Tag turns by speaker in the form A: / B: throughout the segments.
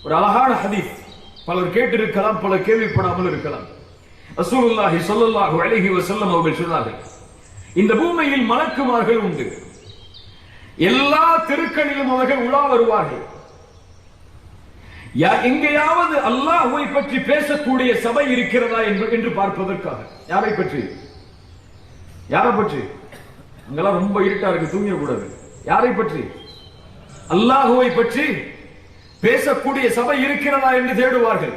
A: ஒரு அழகான ஹதீஸ், பலர் கேட்டிருக்கலாம், பலர் கேள்விப்படாமல் இருக்கலாம். ரசூலுல்லாஹி ஸல்லல்லாஹு அலைஹி வஸல்லம் அவர்கள் சொன்னார்கள், இந்த பூமியில் மலக்குமார்கள் உண்டு, எல்லா தெருக்களிலும் அவர்கள் உலா வருவார்கள். எங்கேயாவது அல்லாஹ்வை பற்றி பேசக்கூடிய சபை இருக்கிறதா என்று பார்ப்பதற்காக. யாரை பற்றி? யாரை பற்றி? அங்கெல்லாம் ரொம்ப இருட்டா இருக்கு, தூங்க கூடாது. யாரை பற்றி? அல்லாஹ்வை பற்றி பேசக்கூடிய சபை இருக்கிறதா என்று தேடுவார்கள்.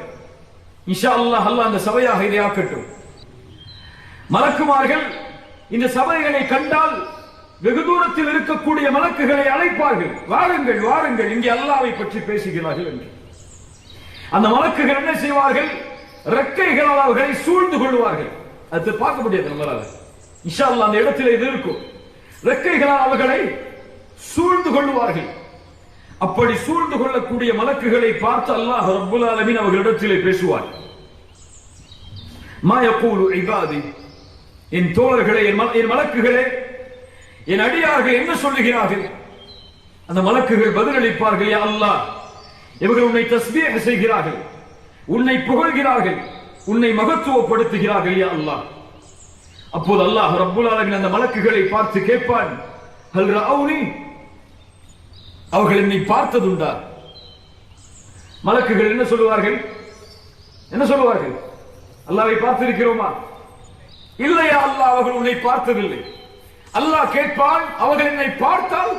A: இன்ஷா அல்லாஹ், அல்லாஹ் அந்த சபையாக இதை ஆக்கட்டும். மலக்குமார்கள் இந்த சபைகளை கண்டால் வெகு தூரத்தில் இருக்கக்கூடிய மலக்குகளை அழைப்பார்கள், வாருங்கள் வாருங்கள், இங்கே அல்லாஹ்வை பற்றி பேசுகிறார்கள் என்று. அந்த மலக்குகள் என்ன செய்வார்கள்? ரெக்கைகளால் அவர்களை சூழ்ந்து கொள்வார்கள். அது பார்க்க முடியாது நம்மளால. இன்ஷா அல்லாஹ் அந்த இடத்தில் இது இருக்கும். ரெக்கைகளால் அவர்களை சூழ்ந்து கொள்வார்கள். அப்படி சூழ்ந்து கொள்ளக்கூடிய மலக்குகளை பார்த்து அல்லாஹ் ரப்புல் ஆலமீன் அவர்களிடத்திலே பேசுவார். மா யகூலு இபாதி, என் தோழர்களே, என் மலக்குகளே, என் அடியார்கள் என்ன சொல்லுகிறார்கள்? அந்த மலக்குகள் பதிலளிப்பார்கள், யா அல்லாஹ், இவர்கள் உன்னை தஸ்பீஹ் செய்கிறார்கள், உன்னை புகழ்கிறார்கள், உன்னை மகத்துவப்படுத்துகிறார்கள் யா அல்லாஹ். அப்போது அல்லாஹ் ரப்புல் ஆலமீன் அந்த மலக்குகளை பார்த்து கேட்பான், ஹல் ரஅவுனி, அவர்கள் என்னை பார்த்ததுண்டா? மலக்குகள் என்ன சொல்லுவார்கள்? என்ன சொல்லுவார்கள்? அல்லாஹ்வை பார்த்திருக்கிறோமா? இல்லையா அல்லாஹ், அவர்கள் உன்னை பார்த்ததில்லை. அல்லாஹ் கேட்பான், அவர்கள் என்னை பார்த்தால்?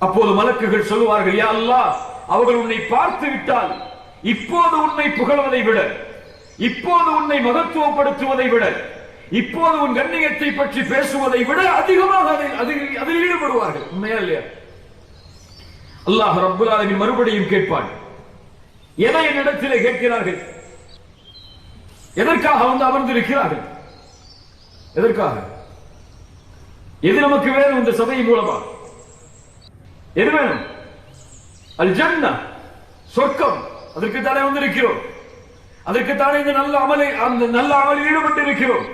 A: அப்போது மலக்குகள் சொல்லுவார்கள், யா அல்லாஹ், அவர்கள் உன்னை பார்த்து விட்டால் இப்போது உன்னை புகழ்வதை விட, இப்போது உன்னை மகத்துவப்படுத்துவதை விட, இப்போது உன் கண்ணியத்தை பற்றி பேசுவதை விட அதிகமாக அதில் ஈடுபடுவார்கள். உண்மையா இல்லையா? அல்லாஹ் ரப்புல் ஆலமீன் மறுபடியும் கேட்பான், எதை என்னிடத்திலே கேட்கிறார்கள்? எதற்காக வந்து அமர்ந்திருக்கிறார்கள்? எதற்காக? எது நமக்கு வேணும் இந்த சபை மூலமா? எது வேணும்? அல் ஜன்னா, சொர்க்கம். அதற்கு தானே வந்திருக்கிறோம். அதற்கு தானே இந்த நல்ல அமலில் ஈடுபட்டு இருக்கிறோம்.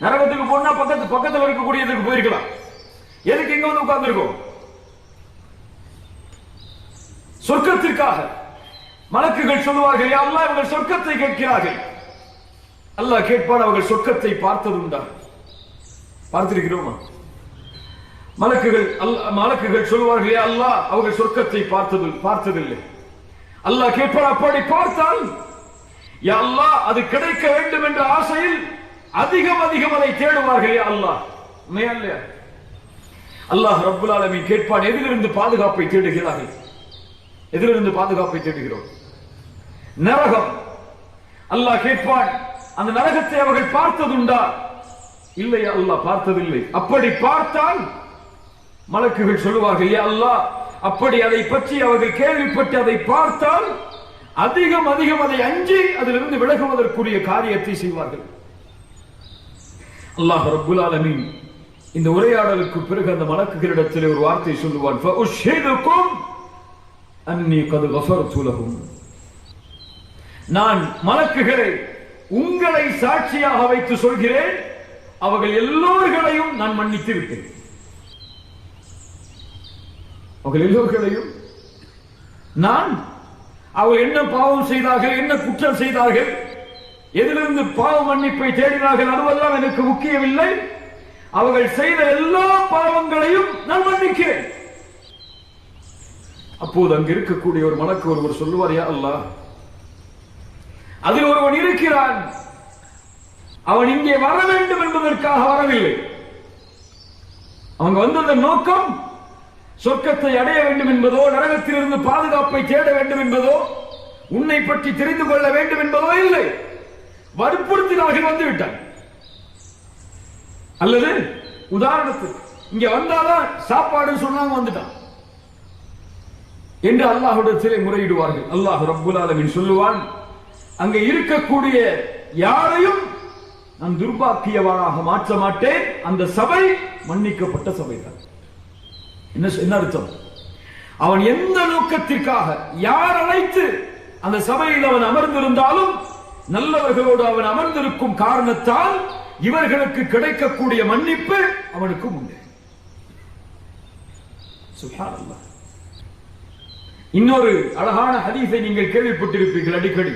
A: நரகத்துக்கு போனா பக்கத்தில் இருக்கக்கூடியதுக்கு போயிருக்கலாம். எதுக்கு இங்க வந்து உட்கார்ந்திருக்கோம்? சொர்க்கத்திற்காக. மலக்குகள் சொல்லுவார்கள், யா அல்லாஹ், இவர்கள் சொர்க்கத்தை கேட்கிறார்கள். அல்லாஹ் கேட்பான், அவர்கள் சொர்க்கத்தை பார்த்ததுண்டா? பார்த்திருக்கிறோமா? மலக்குகள் சொல்லுவார்கள், யா அல்லாஹ், அவர்கள் சொர்க்கத்தை பார்த்ததில்லை. அல்லாஹ் கேட்பான், அப்படி பார்த்தால் யா அல்லாஹ், அது கிடைக்க வேண்டும் என்ற ஆசையில் அதிகம் அதை தேடுவார்கள் யா அல்லாஹ். உண்மையா இல்லையா? அல்லாஹ் ரப்புல் ஆலமீன் கேட்பான், எதிலிருந்து பாதுகாப்பை தேடுகிறார்கள்? எதிலிருந்து பாதுகாப்பை தேடுகிறோம்? நரகம். அல்லாஹ் கேட்பான், அந்த நரகத்தை அவர்கள் பார்த்ததுண்டா? இல்லையா அல்லாஹ், பார்த்ததில்லை. அப்படி பார்த்தால் மலக்குகள் சொல்லுவார்கள், யா அல்லாஹ், அப்படி அதை பற்றி அவர்கள் கேள்விப்பட்டு அதை பார்த்தால் அதிகம் அதை அஞ்சி அதிலிருந்து விலகுவதற்குரிய காரியத்தை செய்வார்கள். அல்லாஹ் ரப்புல் ஆலமீன் இந்த உரையாடலுக்கு பிறகு அந்த மலக்குகளிடத்தில் ஒரு வார்த்தை சொல்லுவான், ஃபஉஷ்ஹிதுகும் அன்னி கத் கஃபர்து லஹும், நான் மலக்குகளை உங்களை சாட்சியாக வைத்து சொல்கிறேன், அவர்கள் எல்லோர்களையும் நான் மன்னித்து விட்டேன். அவர்கள் எல்லோர்களையும் நான், அவர்கள் என்ன பாவம் செய்தார்கள், என்ன குற்றம் செய்தார்கள், எதிலிருந்து பாவ மன்னிப்பை தேடினார்கள், அதுவெல்லாம் எனக்கு முக்கியமில்லை. அவர்கள் செய்த எல்லா பாவங்களையும் நான் மன்னிக்கிறேன். அப்போது அங்கு இருக்கக்கூடிய ஒரு மலக்கு ஒருவர் சொல்லுவார், யா அல்லாஹ், அதில் ஒருவன் இருக்கிறான், அவன் இங்கே வர வேண்டும் என்பதற்காக வரவில்லை. அவங்க வந்ததன் நோக்கம் சொர்க்கத்தை அடைய வேண்டும் என்பதோ, நரகத்திலிருந்து பாதுகாப்பை தேட வேண்டும் என்பதோ, உன்னை பற்றி தெரிந்து கொள்ள வேண்டும் என்பதோ இல்லை. வற்புறுத்தினார்கள், வந்து விட்டான். அல்லது உதாரணத்துக்கு இங்க வந்தாதான் சாப்பாடு சொன்னாங்க, வந்துட்டான் என்று அல்லாஹ்விடத்திலே முறையிடுவார்கள். அல்லாஹ் ரப்புல் ஆலமீன் சொல்லுவான், அங்க இருக்கக்கூடிய யாரையும் நான் துர்பாக்கியவானாக மாற்ற மாட்டேன். அந்த சபை மன்னிக்கப்பட்ட சபைதான். என்ன அர்த்தம்? அவன் எந்த நோக்கத்திற்காக யார் அழைத்து அந்த சபையில் அவன் அமர்ந்திருந்தாலும் நல்லவர்களோடு அவன் அமர்ந்திருக்கும் காரணத்தால் இவர்களுக்கு கிடைக்கக்கூடிய மன்னிப்பு அவனுக்கு உண்டு. சுப்ஹானல்லாஹ். இன்னொரு அழகான ஹதீஸை நீங்கள் கேள்விப்பட்டிருப்பீர்கள் அடிக்கடி.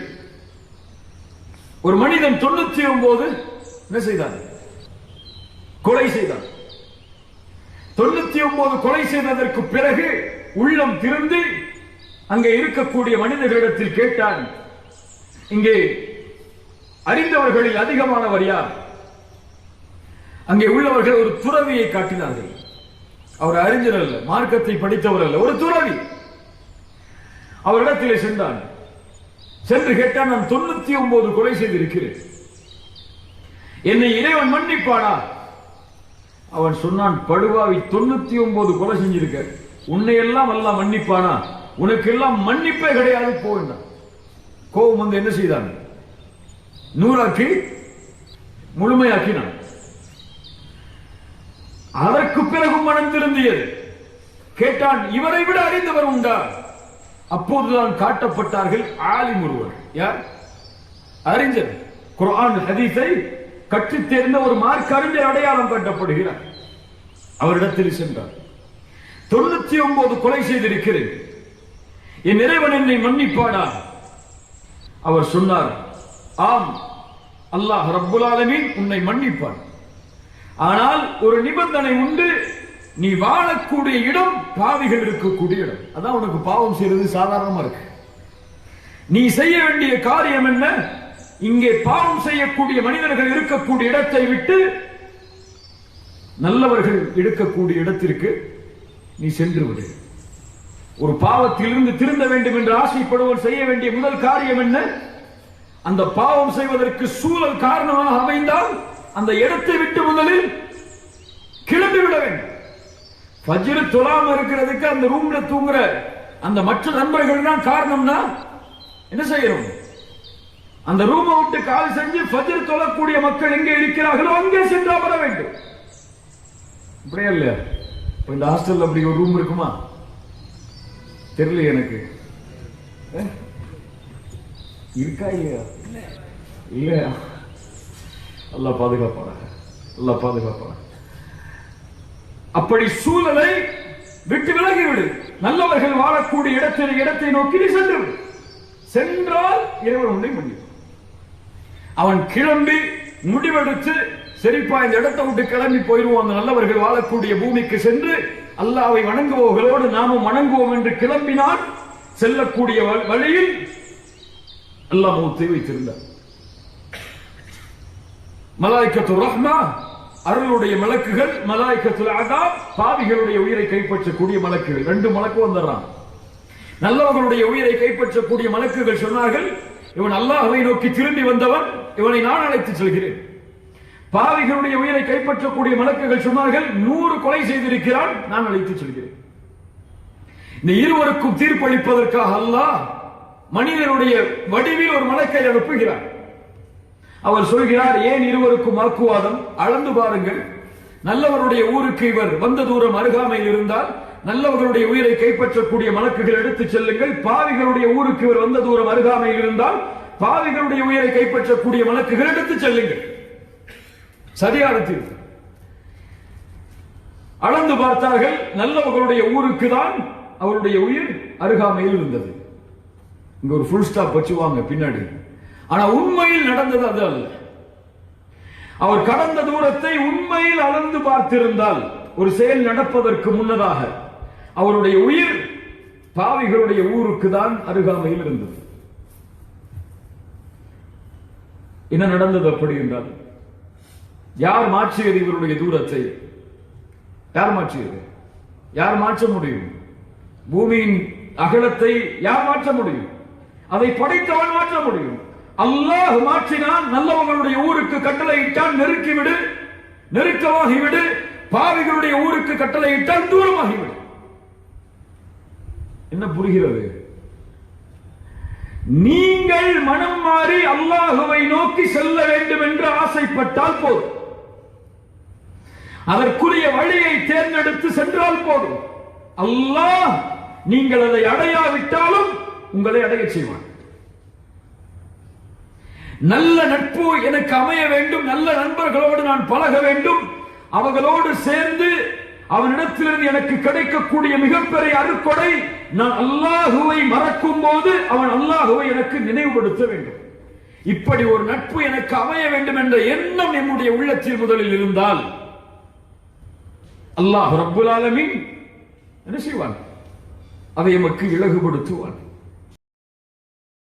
A: ஒரு மனிதன் 99 என்ன செய்தான்? கொலை செய்தான். 99 கொலை செய்ததற்கு பிறகு உள்ளம் திறந்து அங்கே இருக்கக்கூடிய மனிதர்களிடத்தில் கேட்டான், இங்கே அறிந்தவர்களில் அதிகமானவர் யார்? அங்கே உள்ளவர்கள் ஒரு துறவியை காட்டினார்கள். அவர் அறிஞர் அல்ல, மார்க்கத்தை படித்தவர் அல்ல, ஒரு துறவி. அவரிடத்திலே சென்றான். சென்று கேட்டான், நான் 99 கொலை செய்திருக்கிறேன், என்னை இறைவன் மன்னிப்பானா? அவன் சொன்னான், படுவாவி, 99 கொலை செஞ்சிருக்க, உன்னை எல்லாம் அல்லாஹ் மன்னிப்பானா? உனக்கு எல்லாம் மன்னிப்பே கிடையாது, போவேண்டாம். கோபம் வந்து என்ன செய்தான்? 100 முழுமையாக்கினான். அதற்கு பிறகு மனம் திருந்தியது. கேட்டான், இவரை விட அறிந்தவர் உண்டா? அப்போதுதான் காட்டப்பட்டார்கள் ஆலிம் ஒருவர். யார்? அறிஞர். குர்ஆன் ஹதீஸை கற்றுத் தேர்ந்த ஒரு மார்க்க அறிஞர் அடையாளம் காட்டப்படுகிறார். அவரிடத்தில் சென்றார். 99 கொலை செய்திருக்கிறேன், என் இறைவன் என்னை மன்னிப்பானா? அவர் சொன்னார், ஆம், அல்லாஹ் ரப்புல் ஆலமீன் உன்னை மன்னிப்பான். ஆனால் ஒரு நிபந்தனை உண்டு, நீ வாழக்கூடிய இடம் பாவிகள் இருக்கக்கூடிய இடம். அதான் உனக்கு பாவம் செய்யறது சாதாரணமா இருக்கு. நீ செய்ய வேண்டிய காரியம் என்ன? இங்கே பாவம் செய்யக்கூடிய மனிதர்கள் இருக்கக்கூடிய இடத்தை விட்டு நல்லவர்கள் இருக்கக்கூடிய இடத்திற்கு நீ சென்று விடு. ஒரு பாவத்திலிருந்து திருந்த வேண்டும் என்று ஆசைப்படுவோர் செய்ய வேண்டிய முதல் காரியம் என்ன? அந்த பாவம் செய்வதற்கு சூழல் காரணமாக அமைந்தால் அந்த இடத்தை விட்டு முதலில் கிளம்பி விட வேண்டும். ஃபஜ்ர் தொழாம இருக்கிறதுக்கு அந்த ரூம்ல தூங்குற அந்த மற்ற நண்பர்கள் தான் காரணம்னா என்ன செய்யணும்? அந்த ரூமை விட்டு காலி செஞ்சு ஃபஜ்ர் தொழக்கூடிய மக்கள் எங்கே இருக்கிறார்களோ அங்கே சென்று அமர வேண்டும். அப்படியே இல்லையா? இந்த ஹாஸ்டல்ல அப்படி ஒரு ரூம் இருக்குமா? தெரியல எனக்கு. இருக்கா இல்லையா? இல்லையா? அல்லாஹ் பாதுகாப்பான, அல்லாஹ் பாதுகாப்பான. அப்படி சூழலை விட்டு விலகிவிடு. நல்லவர்கள் வாழக்கூடிய இடத்தை நோக்கி நீ சென்று விடு. சென்றால் இறைவன் உன்னை மன்னிப்பான். அவன் கிளம்பி முடிவெடுத்து சரிப்பா இந்த இடத்தை விட்டு கிளம்பி போயிருவோம், அந்த நல்லவர்கள் வாழக்கூடிய பூமிக்கு சென்று அல்லாஹ்வை வணங்குவோர்களோடு நாமும் வணங்குவோம் என்று கிளம்பினால் செல்லக்கூடிய வழியில் அல்லாஹ் மௌத்தை வைத்திருந்தார். மலாயிக்கத்து ரஹ்மா அருளுடைய மலக்குகள், மலாயிக்கத்துல் அஸாப் பாவிகளுடைய உயிரை கைப்பற்றக்கூடிய மலக்குகள். 2 மலக்கு வந்துடுறான். நல்லவர்களுடைய உயிரை கைப்பற்றக்கூடிய மலக்குகள் சொன்னார்கள், இவன் அல்லாஹ்வை நோக்கி திரும்பி வந்தவன், இவனை நான் அழைத்து செல்கிறேன். பாவிகளுடைய உயிரை கைப்பற்றக்கூடிய மலக்குகள் சொன்னார்கள், 100 கொலை செய்திருக்கிறான், நான் அழைத்து செல்கிறேன். இந்த இருவருக்கும் தீர்ப்பளிப்பதற்காக அல்லாஹ் மனிதனுடைய வடிவில் ஒரு மலக்கை அனுப்புகிறார். அவர் சொல்கிறார், ஏன் இருவருக்கும் வாக்குவாதம்? அளந்து பாருங்கள். நல்லவருடைய ஊருக்கு இவர் வந்த தூரம் அருகாமையில் இருந்தால் நல்லவர்களுடைய உயிரை கைப்பற்றக்கூடிய மலக்குகள் எடுத்துச் செல்லுங்கள். பாவிகளுடைய ஊருக்கு இவர் வந்த தூரம் அருகாமையில் இருந்தால் பாவிகளுடைய உயிரை கைப்பற்றக்கூடிய மலக்குகள் எடுத்துச் செல்லுங்கள். சரியான தீர்ப்பு. அளந்து பார்த்தார்கள், நல்லவர்களுடைய ஊருக்கு தான் அவருடைய உயிர் அருகாமையில் இருந்தது. இங்க ஒரு ஃபுல் ஸ்டாப் வச்சுவாங்க பின்னாடி. ஆனா உண்மையில் நடந்தது அது அல்ல. அவர் கடந்த தூரத்தை உண்மையில் அளந்து பார்த்திருந்தால் ஒரு செயல் நடப்பதற்கு முன்னதாக அவருடைய உயிர் பாவிகளுடைய ஊருக்கு தான் அருகாமையில் இருந்தது. என்ன நடந்தது அப்படி என்றால், யார் மாற்றியது இவருடைய தூரத்தை? யார் மாற்றியது? யார் மாற்ற முடியும்? பூமியின் அகலத்தை யார் மாற்ற முடியும்? அதை படைத்தவன் மாற்ற முடியும். அல்லாஹ் மாற்றினான். நல்லவர்களுடைய ஊருக்கு கட்டளையிட்டான், நெருக்கிவிடு, நெருக்கமாகிவிடு. பாவிகளுடைய ஊருக்கு கட்டளையிட்டால் தூரமாகிவிடு. என்ன புரிகிறது? நீங்கள் மனம் மாறி அல்லாஹுவை நோக்கி செல்ல வேண்டும் என்று ஆசைப்பட்டால் போதும். அதற்குரிய வழியை தேர்ந்தெடுத்து சென்றால் போதும். அல்லாஹ் நீங்கள் அதை அடையாவிட்டாலும் உங்களை அடைய செய்வான். நல்ல நட்பு எனக்கு அமைய வேண்டும், நல்ல நண்பர்களோடு நான் பழக வேண்டும், அவர்களோடு சேர்ந்து அவனிடத்திலிருந்து எனக்கு கிடைக்கக்கூடிய மிகப்பெரிய அருட்கொடை, நான் அல்லாஹுவை மறக்கும் போது அவன் அல்லாஹுவை எனக்கு நினைவுபடுத்த வேண்டும். இப்படி ஒரு நட்பு எனக்கு அமைய வேண்டும் என்ற எண்ணம் நம்முடைய உள்ளத்தில் முதலில் இருந்தால் அல்லாஹ் ரப்புல் ஆலமீன் என்ன செய்வான்? அதை எமக்கு இலகுபடுத்துவான்.